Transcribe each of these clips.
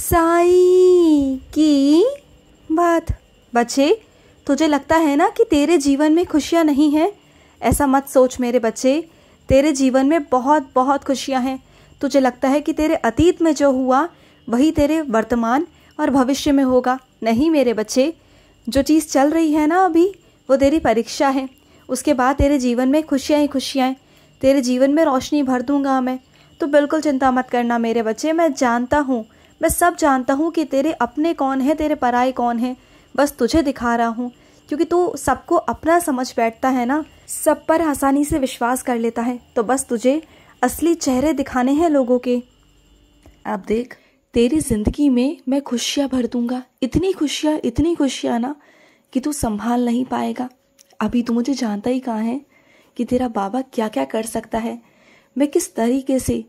साई की बात। बच्चे, तुझे लगता है ना कि तेरे जीवन में खुशियाँ नहीं हैं? ऐसा मत सोच मेरे बच्चे, तेरे जीवन में बहुत बहुत खुशियाँ हैं। तुझे लगता है कि तेरे अतीत में जो हुआ वही तेरे वर्तमान और भविष्य में होगा। नहीं मेरे बच्चे, जो चीज़ चल रही है ना अभी, वो तेरी परीक्षा है। उसके बाद तेरे जीवन में खुशियाँ ही खुशियाँ हैं। तेरे जीवन में रोशनी भर दूंगा मैं। तो बिल्कुल चिंता मत करना मेरे बच्चे। मैं जानता हूँ, मैं सब जानता हूँ कि तेरे अपने कौन है, तेरे पराये कौन है। बस तुझे दिखा रहा हूँ, क्योंकि तू सबको अपना समझ बैठता है ना, सब पर आसानी से विश्वास कर लेता है। तो बस तुझे असली चेहरे दिखाने हैं लोगों के। अब देख, तेरी जिंदगी में मैं खुशियाँ भर दूंगा। इतनी खुशियाँ ना कि तू संभाल नहीं पाएगा। अभी तू मुझे जानता ही कहाँ है कि तेरा बाबा क्या क्या कर सकता है, मैं किस तरीके से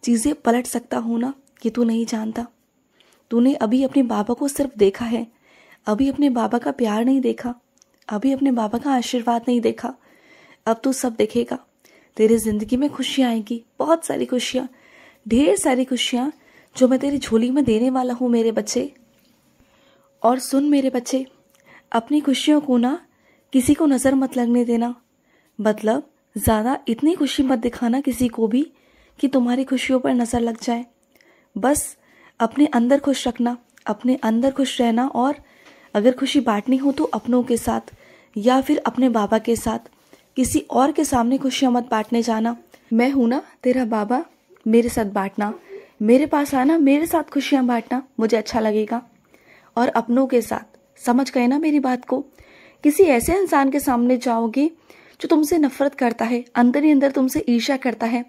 चीज़ें पलट सकता हूँ ना, कि तू नहीं जानता। तूने अभी अपने बाबा को सिर्फ देखा है, अभी अपने बाबा का प्यार नहीं देखा, अभी अपने बाबा का आशीर्वाद नहीं देखा। अब तू सब देखेगा। तेरे ज़िंदगी में खुशियाँ आएंगी, बहुत सारी खुशियाँ, ढेर सारी खुशियाँ जो मैं तेरी झोली में देने वाला हूँ मेरे बच्चे। और सुन मेरे बच्चे, अपनी खुशियों को ना किसी को नज़र मत लगने देना। मतलब ज़्यादा इतनी खुशी मत दिखाना किसी को भी कि तुम्हारी खुशियों पर नज़र लग जाए। बस अपने अंदर खुश रखना, अपने अंदर खुश रहना। और अगर खुशी बांटनी हो तो अपनों के साथ या फिर अपने बाबा के साथ। किसी और के सामने खुशियाँ मत बांटने जाना। मैं हूँ ना तेरा बाबा, मेरे साथ बांटना, मेरे पास आना, मेरे साथ खुशियाँ बांटना, मुझे अच्छा लगेगा। और अपनों के साथ, समझ गए ना मेरी बात को? किसी ऐसे इंसान के सामने जाओगे जो तुमसे नफरत करता है, अंदर ही अंदर तुमसे ईर्ष्या करता है,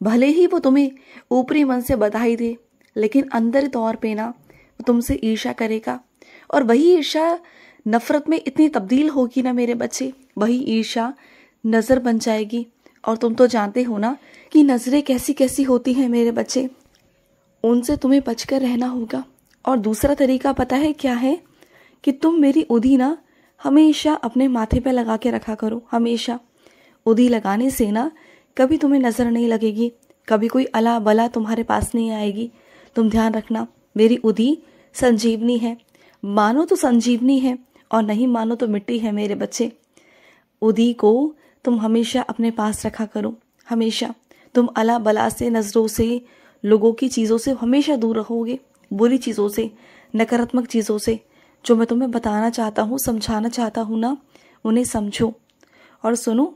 भले ही वो तुम्हें ऊपरी मन से बधाई दे, लेकिन अंदर तौर पे ना वो तुमसे ईर्ष्या करेगा। और वही ईर्ष्या नफरत में इतनी तब्दील होगी ना मेरे बच्चे, वही ईर्ष्या नज़र बन जाएगी। और तुम तो जानते हो ना कि नज़रें कैसी कैसी होती हैं मेरे बच्चे, उनसे तुम्हें बचकर रहना होगा। और दूसरा तरीका पता है क्या है? कि तुम मेरी उधी ना हमेशा अपने माथे पे लगा के रखा करो। हमेशा उधी लगाने से ना कभी तुम्हें नज़र नहीं लगेगी, कभी कोई अला बला तुम्हारे पास नहीं आएगी। तुम ध्यान रखना, मेरी उधी संजीवनी है। मानो तो संजीवनी है और नहीं मानो तो मिट्टी है मेरे बच्चे। उधी को तुम हमेशा अपने पास रखा करो। हमेशा तुम अला बला से, नज़रों से, लोगों की चीज़ों से हमेशा दूर रहोगे। बुरी चीज़ों से, नकारात्मक चीज़ों से। जो मैं तुम्हें बताना चाहता हूँ, समझाना चाहता हूँ ना, उन्हें समझो। और सुनो,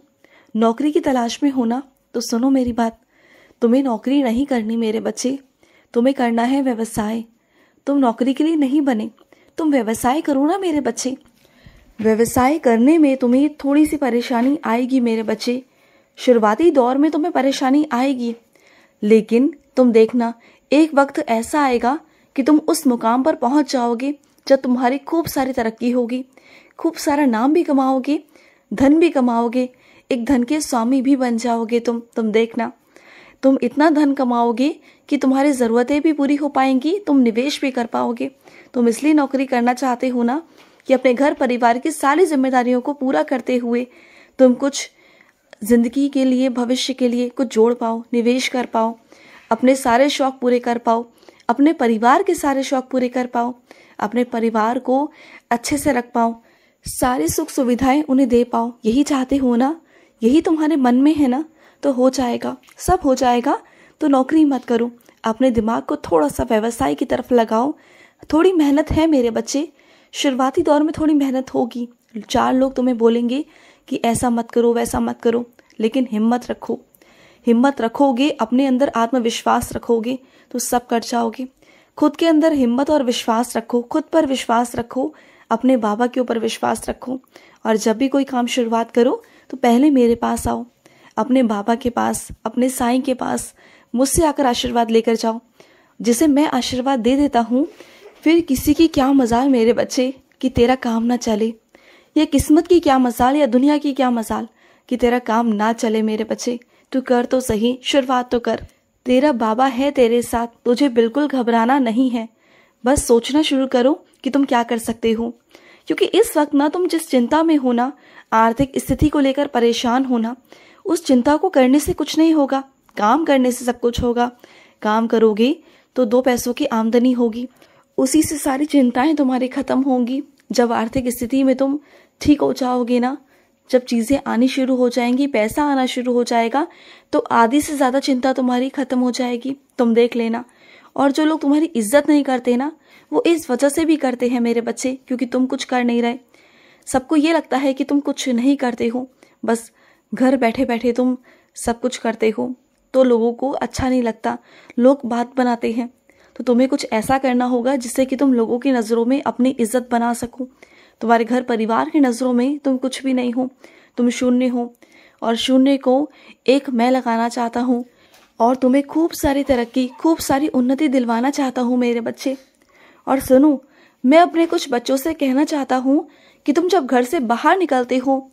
नौकरी की तलाश में हो ना तो सुनो मेरी बात। तुम्हें नौकरी नहीं करनी मेरे बच्चे, तुम्हें करना है व्यवसाय। तुम नौकरी के लिए नहीं बने, तुम व्यवसाय करो ना मेरे बच्चे। व्यवसाय करने में तुम्हें थोड़ी सी परेशानी आएगी मेरे बच्चे। शुरुआती दौर में तुम्हें परेशानी आएगी, लेकिन तुम देखना एक वक्त ऐसा आएगा कि तुम उस मुकाम पर पहुंच जाओगे जब तुम्हारी खूब सारी तरक्की होगी, खूब सारा नाम भी कमाओगे, धन भी कमाओगे, एक धन के स्वामी भी बन जाओगे तुम देखना। तुम इतना धन कमाओगे कि तुम्हारी ज़रूरतें भी पूरी हो पाएंगी, तुम निवेश भी कर पाओगे। तुम इसलिए नौकरी करना चाहते हो ना कि अपने घर परिवार की सारी जिम्मेदारियों को पूरा करते हुए तुम कुछ जिंदगी के लिए, भविष्य के लिए कुछ जोड़ पाओ, निवेश कर पाओ, अपने सारे शौक पूरे कर पाओ, अपने परिवार के सारे शौक पूरे कर पाओ, अपने परिवार को अच्छे से रख पाओ, सारी सुख सुविधाएं उन्हें दे पाओ। यही चाहते हो ना? यही तुम्हारे मन में है ना? तो हो जाएगा, सब हो जाएगा। तो नौकरी मत करो, अपने दिमाग को थोड़ा सा व्यवसाय की तरफ लगाओ। थोड़ी मेहनत है मेरे बच्चे, शुरुआती दौर में थोड़ी मेहनत होगी। 4 लोग तुम्हें बोलेंगे कि ऐसा मत करो, वैसा मत करो, लेकिन हिम्मत रखो। हिम्मत रखोगे, अपने अंदर आत्मविश्वास रखोगे तो सब कर जाओगे। खुद के अंदर हिम्मत और विश्वास रखो, खुद पर विश्वास रखो, अपने बाबा के ऊपर विश्वास रखो। और जब भी कोई काम शुरुआत करो तो पहले मेरे पास आओ, अपने बाबा के पास, अपने साईं के पास मुझसे आकर आशीर्वाद लेकर जाओ। जिसे मैं आशीर्वाद दे देता हूँ, फिर किसी की क्या मजाल मेरे बच्चे कि तेरा काम ना चले, या किस्मत की क्या मजाल, या दुनिया की क्या मजाल कि तेरा काम ना चले मेरे बच्चे। तू कर तो सही, शुरुआत तो कर। तेरा बाबा है तेरे साथ, तुझे बिल्कुल घबराना नहीं है। बस सोचना शुरू करो कि तुम क्या कर सकते हो। क्योंकि इस वक्त ना तुम जिस चिंता में हो ना, आर्थिक स्थिति को लेकर परेशान हो ना, उस चिंता को करने से कुछ नहीं होगा, काम करने से सब कुछ होगा। काम करोगे तो 2 पैसों की आमदनी होगी, उसी से सारी चिंताएं तुम्हारी खत्म होंगी। जब आर्थिक स्थिति में तुम ठीक हो जाओगे ना, जब चीजें आनी शुरू हो जाएंगी, पैसा आना शुरू हो जाएगा, तो आधी से ज्यादा चिंता तुम्हारी खत्म हो जाएगी, तुम देख लेना। और जो लोग तुम्हारी इज्जत नहीं करते ना, वो इस वजह से भी करते हैं मेरे बच्चे, क्योंकि तुम कुछ कर नहीं रहे। सबको ये लगता है कि तुम कुछ नहीं करते हो, बस घर बैठे बैठे तुम सब कुछ करते हो, तो लोगों को अच्छा नहीं लगता, लोग बात बनाते हैं। तो तुम्हें कुछ ऐसा करना होगा जिससे कि तुम लोगों की नज़रों में अपनी इज्जत बना सको। तुम्हारे घर परिवार की नज़रों में तुम कुछ भी नहीं हो, तुम शून्य हो, और शून्य को एक मैं लगाना चाहता हूँ, और तुम्हें खूब सारी तरक्की, खूब सारी उन्नति दिलवाना चाहता हूँ मेरे बच्चे। और सुनो, मैं अपने कुछ बच्चों से कहना चाहता हूँ कि तुम जब घर से बाहर निकलते हो,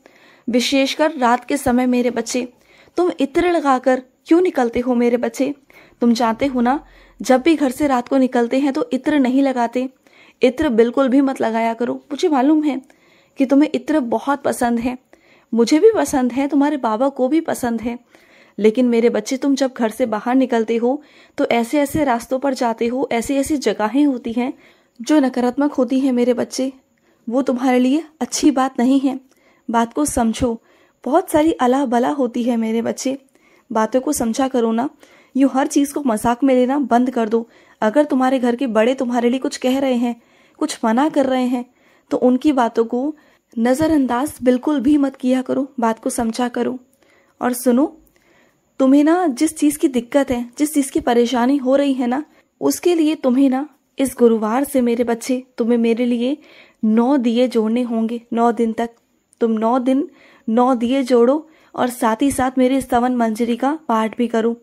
विशेषकर रात के समय मेरे बच्चे, तुम इत्र लगाकर क्यों निकलते हो मेरे बच्चे? तुम जानते हो ना, जब भी घर से रात को निकलते हैं तो इत्र नहीं लगाते। इत्र बिल्कुल भी मत लगाया करो। मुझे मालूम है कि तुम्हें इत्र बहुत पसंद है, मुझे भी पसंद है, तुम्हारे बाबा को भी पसंद है, लेकिन मेरे बच्चे तुम जब घर से बाहर निकलते हो तो ऐसे ऐसे रास्तों पर जाते हो, ऐसी ऐसी जगहें होती हैं जो नकारात्मक होती हैं मेरे बच्चे। वो तुम्हारे लिए अच्छी बात नहीं है, बात को समझो। बहुत सारी अला बला होती है मेरे बच्चे, बातों को समझा करो ना। यूँ हर चीज़ को मजाक में लेना बंद कर दो। अगर तुम्हारे घर के बड़े तुम्हारे लिए कुछ कह रहे हैं, कुछ मना कर रहे हैं, तो उनकी बातों को नज़रअंदाज बिल्कुल भी मत किया करो, बात को समझा करो। और सुनो, तुम्हें ना जिस चीज़ की दिक्कत है, जिस चीज़ की परेशानी हो रही है ना, उसके लिए तुम्हें ना इस गुरुवार से मेरे बच्चे, तुम्हें मेरे लिए 9 दिए जोड़ने होंगे। 9 दिन तक तुम 9 दिन 9 दिए जोड़ो, और साथ ही साथ मेरे स्तवन मंजरी का पाठ भी करो।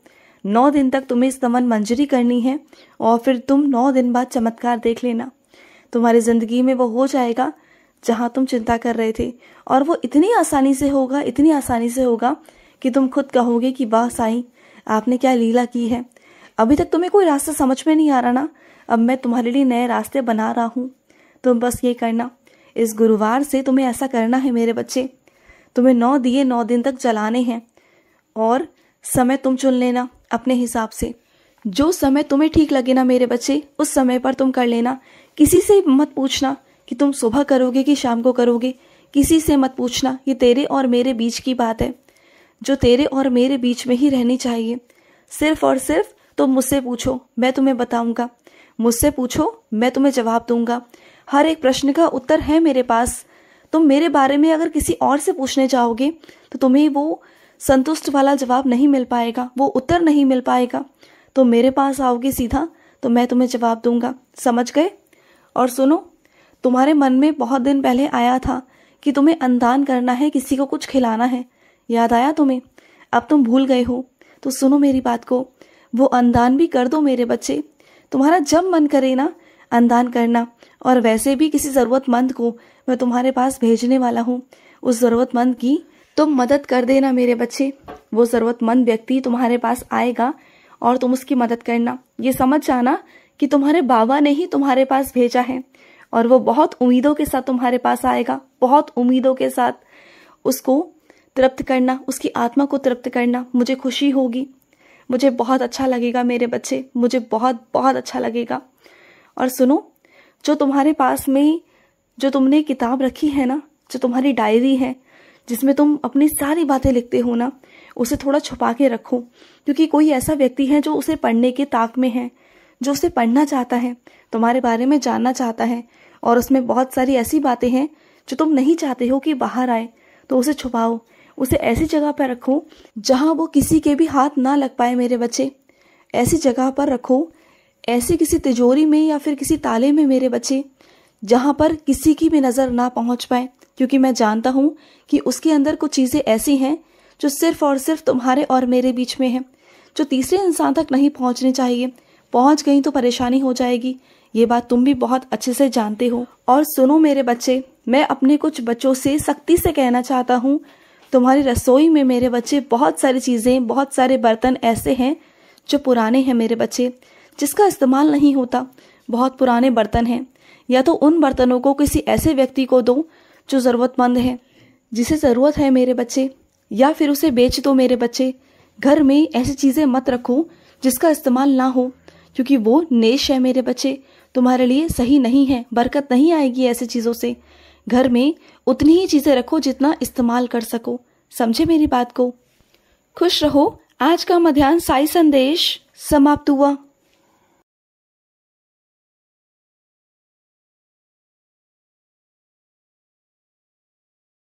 9 दिन तक तुम्हें स्तवन मंजरी करनी है, और फिर तुम 9 दिन बाद चमत्कार देख लेना। तुम्हारी ज़िंदगी में वो हो जाएगा जहाँ तुम चिंता कर रहे थे, और वो इतनी आसानी से होगा, इतनी आसानी से होगा कि तुम खुद कहोगे कि वाह साईं, आपने क्या लीला की है। अभी तक तुम्हें कोई रास्ता समझ में नहीं आ रहा ना, अब मैं तुम्हारे लिए नए रास्ते बना रहा हूँ। तुम बस ये करना, इस गुरुवार से तुम्हें ऐसा करना है मेरे बच्चे। तुम्हें 9 दिए 9 दिन तक जलाने हैं, और समय तुम चुन लेना अपने हिसाब से। जो समय तुम्हें ठीक लगे ना मेरे बच्चे, उस समय पर तुम कर लेना। किसी से मत पूछना कि तुम सुबह करोगे कि शाम को करोगे, किसी से मत पूछना। ये तेरे और मेरे बीच की बात है, जो तेरे और मेरे बीच में ही रहनी चाहिए। सिर्फ और सिर्फ तुम मुझसे पूछो, मैं तुम्हें बताऊंगा। मुझसे पूछो, मैं तुम्हें जवाब दूंगा। हर एक प्रश्न का उत्तर है मेरे पास। तुम मेरे बारे में अगर किसी और से पूछने जाओगे तो तुम्हें वो संतुष्ट वाला जवाब नहीं मिल पाएगा, वो उत्तर नहीं मिल पाएगा। तो मेरे पास आओगे सीधा, तो मैं तुम्हें जवाब दूंगा। समझ गए? और सुनो, तुम्हारे मन में बहुत दिन पहले आया था कि तुम्हें अन्नदान करना है, किसी को कुछ खिलाना है, याद आया तुम्हें? अब तुम भूल गए हो, तो सुनो मेरी बात को, वो अन्नदान भी कर दो मेरे बच्चे। तुम्हारा जब मन करे ना, अन्नदान करना। और वैसे भी किसी ज़रूरतमंद को मैं तुम्हारे पास भेजने वाला हूँ, उस ज़रूरतमंद की तुम मदद कर देना मेरे बच्चे। वो ज़रूरतमंद व्यक्ति तुम्हारे पास आएगा और तुम उसकी मदद करना। ये समझ जाना कि तुम्हारे बाबा ने ही तुम्हारे पास भेजा है, और वो बहुत उम्मीदों के साथ तुम्हारे पास आएगा, बहुत उम्मीदों के साथ। उसको तृप्त करना, उसकी आत्मा को तृप्त करना। मुझे खुशी होगी, मुझे बहुत अच्छा लगेगा मेरे बच्चे, मुझे बहुत बहुत अच्छा लगेगा। और सुनो, जो तुम्हारे पास में जो तुमने किताब रखी है ना, जो तुम्हारी डायरी है जिसमें तुम अपनी सारी बातें लिखते हो ना, उसे थोड़ा छुपा के रखो, क्योंकि कोई ऐसा व्यक्ति है जो उसे पढ़ने के ताक में है, जो उसे पढ़ना चाहता है, तुम्हारे बारे में जानना चाहता है, और उसमें बहुत सारी ऐसी बातें हैं जो तुम नहीं चाहते हो कि बाहर आए। तो उसे छुपाओ, उसे ऐसी जगह पर रखो जहाँ वो किसी के भी हाथ ना लग पाए मेरे बच्चे। ऐसी जगह पर रखो, ऐसे किसी तिजोरी में या फिर किसी ताले में मेरे बच्चे, जहाँ पर किसी की भी नज़र ना पहुँच पाए, क्योंकि मैं जानता हूँ कि उसके अंदर कुछ चीज़ें ऐसी हैं जो सिर्फ और सिर्फ तुम्हारे और मेरे बीच में है, जो तीसरे इंसान तक नहीं पहुँचनी चाहिए। पहुँच गई तो परेशानी हो जाएगी। ये बात तुम भी बहुत अच्छे से जानते हो। और सुनो मेरे बच्चे, मैं अपने कुछ बच्चों से सख्ती से कहना चाहता हूँ, तुम्हारी रसोई में मेरे बच्चे बहुत सारी चीज़ें, बहुत सारे बर्तन ऐसे हैं जो पुराने हैं मेरे बच्चे, जिसका इस्तेमाल नहीं होता। बहुत पुराने बर्तन हैं, या तो उन बर्तनों को किसी ऐसे व्यक्ति को दो जो ज़रूरतमंद है, जिसे ज़रूरत है मेरे बच्चे, या फिर उसे बेच दो मेरे बच्चे। घर में ऐसी चीज़ें मत रखो जिसका इस्तेमाल ना हो, क्योंकि वो नेश है मेरे बच्चे, तुम्हारे लिए सही नहीं है। बरकत नहीं आएगी ऐसी चीज़ों से। घर में उतनी ही चीज़ें रखो जितना इस्तेमाल कर सको। समझे मेरी बात को? खुश रहो। आज का मध्याह्न साई संदेश समाप्त हुआ।